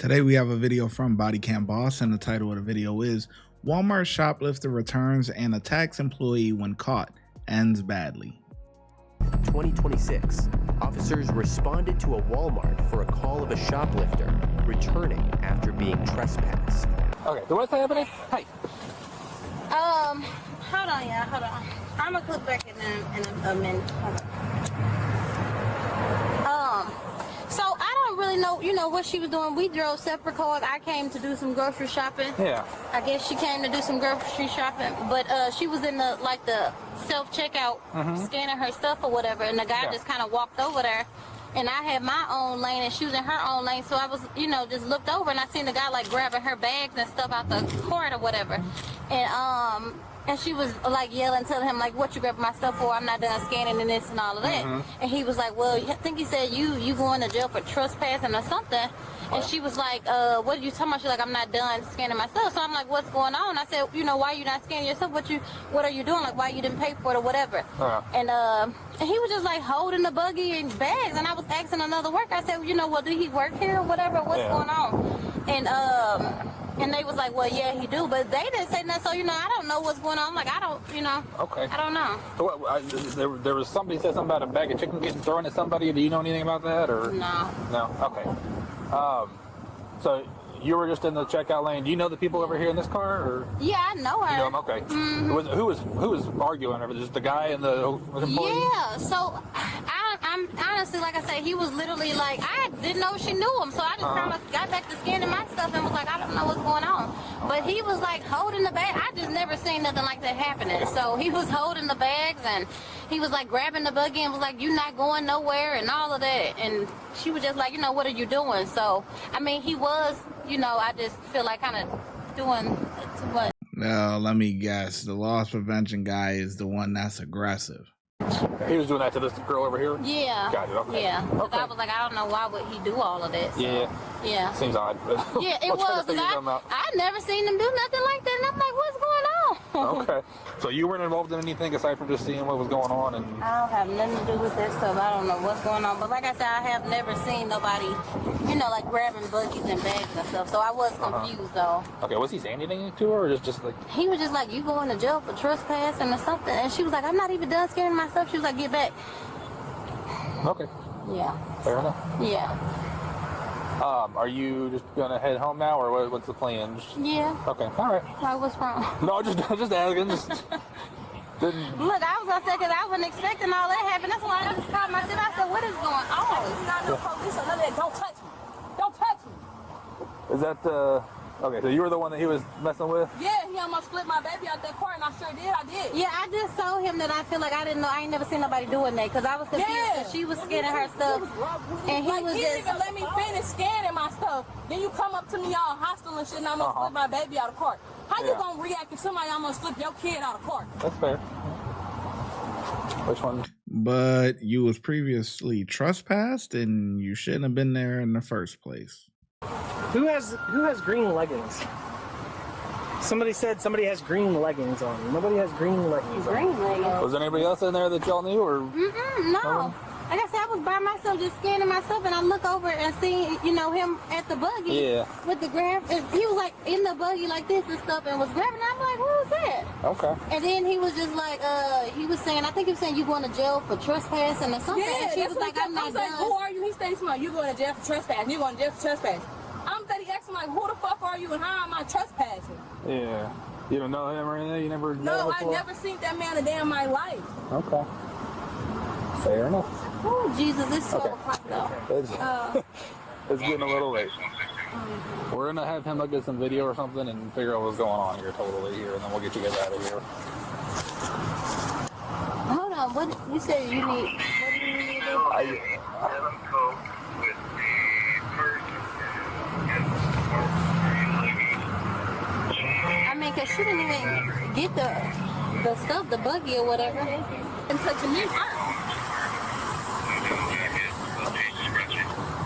Today we have a video from Body Cam Boss, and the title of the video is Walmart shoplifter returns and attacks employee when caught, ends badly. 2026, officers responded to a Walmart for a call of a shoplifter returning after being trespassed. Okay, so what's happening? Hey. Hold on, y'all, hold on. I'm gonna click back in a minute. So I don't really know, what she was doing. We drove separate cars. I came to do some grocery shopping. Yeah. I guess she came to do some grocery shopping, but she was in the self-checkout scanning her stuff or whatever, and the guy just kind of walked over there, and I had my own lane and she was in her own lane, so I was, just looked over and I seen the guy like grabbing her bags and stuff out the cart or whatever, and she was like yelling, telling him like, what you grabbing my stuff for? I'm not done scanning and this and all of that. And he was like, well, I think he said you going to jail for trespassing or something. And she was like, what are you talking about? She's like, I'm not done scanning my stuff. So I'm like, what's going on? I said, why are you not scanning your stuff? What are you doing? Like, why you didn't pay for it or whatever? And he was just like holding the buggy and bags. And I was asking another worker. I said, well, do he work here or whatever? What's going on? And they was like, well, yeah, he do. But they didn't say nothing. So, I don't know what's going on. Like, I don't, Okay. I don't know. So what, there was somebody said something about a bag of chicken getting thrown at somebody. Do you know anything about that? Or No. No? Okay. So you were just in the checkout lane. Do you know the people over here in this car? Or? Yeah, I know her. You know them? Okay. Who was arguing over? Just the guy and the employee? Yeah. So I'm honestly, like I said, he was literally like, I didn't know she knew him. So I just kind of got back to scanning my stuff and was like, I don't know what's going on. But he was like holding the bag. I just never seen nothing like that happening. So he was holding the bags and he was like grabbing the buggy and was like, you not going nowhere and all of that. And she was just like, what are you doing? So, I mean, he was, I just feel like kind of doing too much. Now, let me guess. The loss prevention guy is the one that's aggressive. He was doing that to this girl over here? Yeah. Got it, okay. Yeah. Okay. I was like, I don't know why would he do all of that. So. Yeah. Seems odd. Yeah, it was. I never seen him do nothing like that. And I'm like, what's going on? Okay. So you weren't involved in anything aside from just seeing what was going on? And I don't have nothing to do with that stuff. I don't know what's going on. But like I said, I have never seen nobody, like grabbing buggies and bags and stuff. So I was confused though. Okay, was he saying anything to her or just like? He was just like, you going to jail for trespassing or something. And she was like, I'm not even done scanning my stuff. She was like, get back. Okay. Yeah. Fair enough. Yeah. Are you just gonna head home now, or what's the plan? Yeah. Okay. All right. Why, what's wrong? No, just asking. Look, I was gonna say, because I wasn't expecting all that happen. That's why I just called myself. I said, what is going on? You're not no police or none of that. Don't touch me. Don't touch me. Is that okay? So you were the one that he was messing with? Yeah, he almost split my baby out that car, and I sure did. I did. Yeah, I just told him that I feel like I didn't know. I ain't never seen nobody doing that because I was confused. Yeah. She was scanning her stuff, and he was he didn't even let me finish scanning my stuff. Then you come up to me all hostile and shit, and I'm gonna flip my baby out of court. How you gonna react if somebody almost flip your kid out of court? That's fair. Which one? But you was previously trespassed, and you shouldn't have been there in the first place. Who has green leggings? Somebody said somebody has green leggings on. Nobody has green leggings on. Green leggings. Was there anybody else in there that y'all knew, or? No. Like I said, I was by myself just scanning my stuff, and I look over and see, him at the buggy with the grab. And he was like in the buggy like this and stuff, and was grabbing. I'm like, who was that? Okay. And then he was just like, he was saying, I think he was saying you going to jail for trespassing or something. Yeah, and she was like, I'm not done. Like, who are you? He stays smart. You going to jail for trespassing. You going to jail for trespassing. I'm steady asking like, who the fuck are you and how am I trespassing? Yeah. You don't know him or anything? You never? No, I never seen that man a day in my life. Okay. Fair enough. Oh, Jesus, it's 12 o'clock though. It's getting a little late. We're going to have him look at some video or something and figure out what's going on here totally here, and then we'll get you guys out of here. Hold on, what you said you need? What do you need to do? I mean, because she didn't even get the stuff, the buggy or whatever. And touching me first.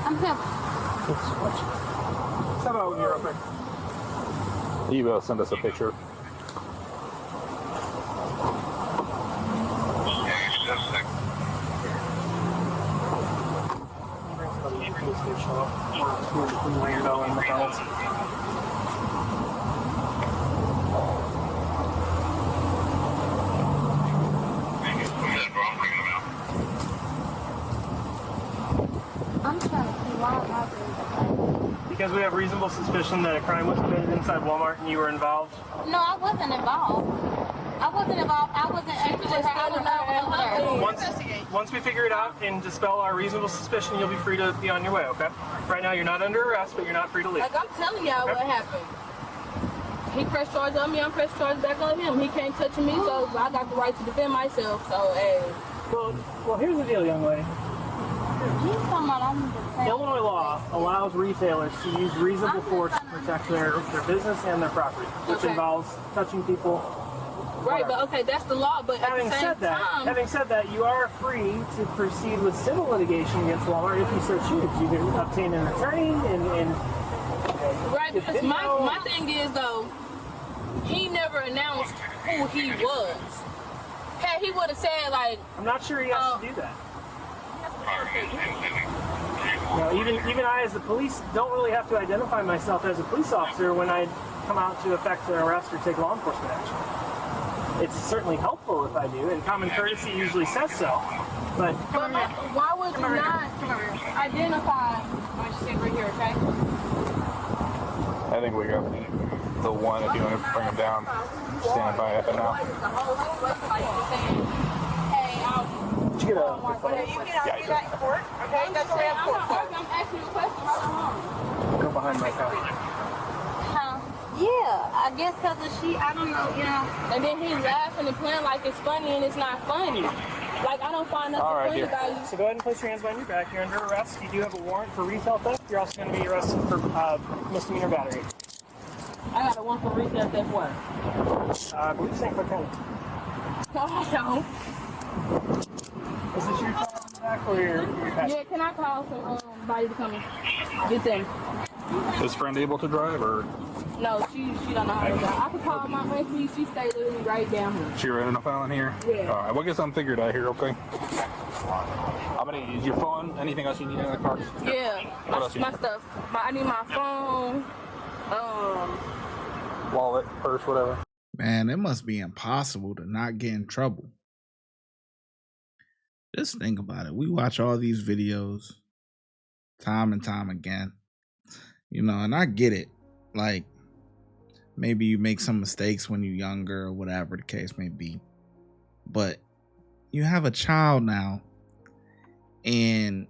I'm helping. How about when you're up there? You will send us a picture. Police station. Weirdo in the house. I'm trying to see why I'm not doing that. Because we have reasonable suspicion that a crime was committed inside Walmart and you were involved. No, I wasn't involved. I wasn't involved. I wasn't actually with her. I was not with her. Once we figure it out and dispel our reasonable suspicion, you'll be free to be on your way, okay? Right now, you're not under arrest, but you're not free to leave. Like, I'm telling y'all what happened. He pressed charges on me, I'm pressed charges back on him. He can't touch me, so I got the right to defend myself. So, hey. Well, here's the deal, young lady. He's talking about I'm the same. Illinois law allows retailers to use reasonable force to protect their business and their property, which involves touching people. Right, but okay, that's the law, but at the same time... Having said that, you are free to proceed with civil litigation against Walmart if you so choose. You can obtain an attorney and right, because my thing is, though, he never announced who he was. Hey, he would have said, like... I'm not sure he has to do that. You know, even I, as the police, don't really have to identify myself as a police officer when I come out to effect an arrest or take law enforcement action. It's certainly helpful if I do, and common courtesy usually says so. But why would you not identify? I just sit right here, okay? I think we got the one. If you want to bring him down, stand by it now. did you get a Yeah, you got in court. Okay, that's where I'm asking you a question right now. go behind my car? Yeah, I guess because of I don't know, you know. And then he's laughing and playing like it's funny and it's not funny. Like, I don't find nothing funny about you. So go ahead and place your hands behind your back. You're under arrest. You do have a warrant for retail theft. You're also going to be arrested for misdemeanor battery. I got a warrant for retail theft what? I believe St. Clair County. No, I don't. Is this your car in the back or your passenger? Yeah, can I call somebody to come and get them? Is friend able to drive or? No, she don't know how to drive. I could call my auntie. She stay literally right down here. She running a file in here? Yeah. All right, we'll get something figured out here, okay? How many? Is your phone? Anything else you need in the car? Yeah. What else you My need? stuff. I need my phone. Wallet, purse, whatever. Man, it must be impossible to not get in trouble. Just think about it. We watch all these videos time and time again. You know, and I get it. Like, maybe you make some mistakes when you're younger or whatever the case may be. But you have a child now, and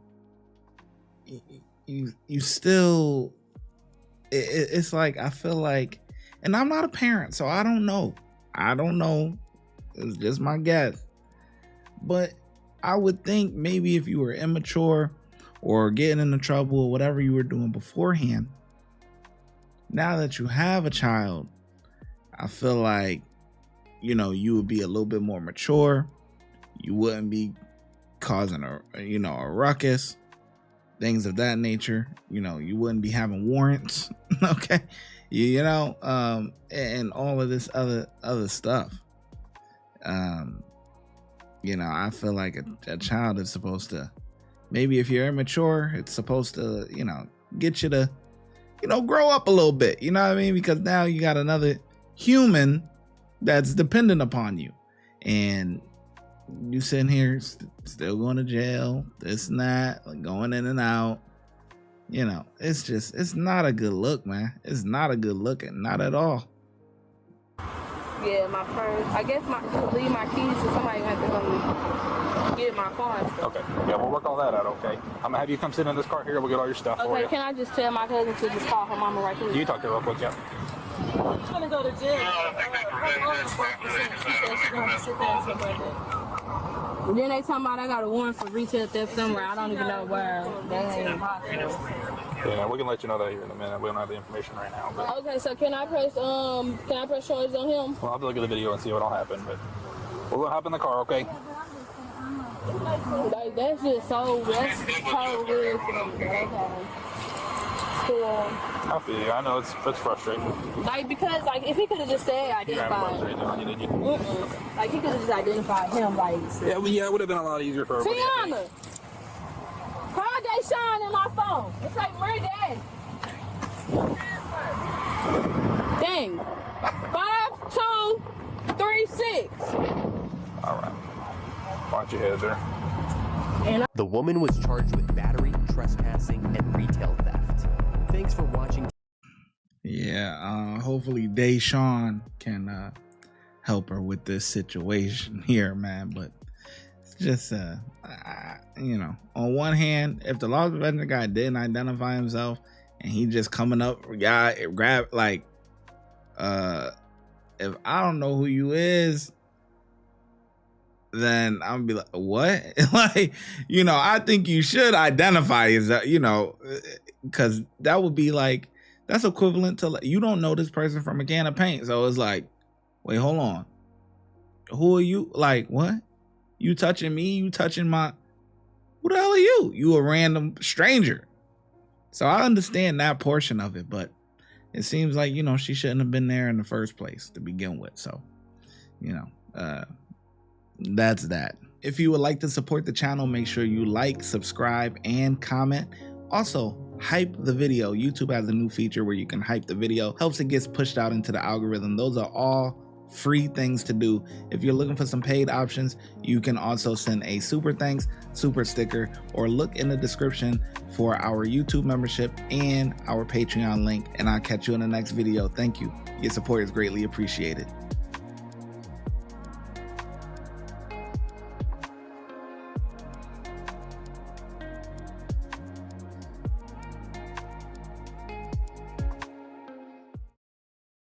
you still, it's like, I feel like, and I'm not a parent, so I don't know. It's just my guess. But I would think maybe if you were immature or getting into trouble or whatever you were doing beforehand, now that you have a child, I feel like, you know, you would be a little bit more mature. You wouldn't be causing a ruckus, things of that nature. You know, you wouldn't be having warrants, okay? You know, and all of this other stuff. You know, I feel like a child is supposed to, maybe if you're immature, it's supposed to, you know, get you to, you know, grow up a little bit, you know what I mean? Because now you got another human that's dependent upon you, and you sitting here still going to jail, this and that, like going in and out. You know, it's not a good look, man. It's not a good look, not at all. Yeah, my purse. I guess leave my keys to somebody has to come get my car and stuff. Okay. Yeah, we'll work all that out, okay? I'm gonna have you come sit in this car here. We'll get all your stuff for you. Okay, can I just tell my cousin to just call her mama right here? You talk to her real quick, yeah. She's gonna go to jail. She said she's gonna sit there and stuff like that. And then they talking about I got a warrant for retail theft somewhere. I don't even know where. That ain't possible. Yeah, we can let you know that here in a minute. We don't have the information right now. But... Okay, so can I press charges on him? Well, I'll have to look at the video and see what'll happen, but we'll hop in the car, okay? Like, that's just so weird for them. Okay. Cool. I feel you. I know it's frustrating. Like, because, like, if he could have just said identified. Like, he could have just identified him, like. Yeah, it would have been a lot easier for everybody. Tiana! Call Deshaun in my phone. It's like Marie Day. Hey! Dang. 5, 2, 3, 6. All right. Watch your head there. The woman was charged with battery, trespassing, and retail theft. Thanks for watching. Yeah, hopefully Deshaun can help her with this situation here, man. But it's just, you know, on one hand, if the loss prevention guy didn't identify himself and he just coming up, grab, like, if I don't know who you is, then I'm gonna be like, what? Like, you know, I think you should identify as, you know, because that would be like, that's equivalent to, like, you don't know this person from a can of paint. So it's like, wait, hold on. Who are you? Like, what? You touching me? You touching my, who the hell are you? You a random stranger. So I understand that portion of it, but it seems like, you know, she shouldn't have been there in the first place to begin with. So, you know, that's that. If you would like to support the channel, make sure you like, subscribe, and comment. Also, hype the video. YouTube has a new feature where you can hype the video. Helps it gets pushed out into the algorithm. Those are all free things to do. If you're looking for some paid options, you can also send a super thanks, super sticker, or look in the description for our YouTube membership and our Patreon link. And I'll catch you in the next video. Thank you. Your support is greatly appreciated.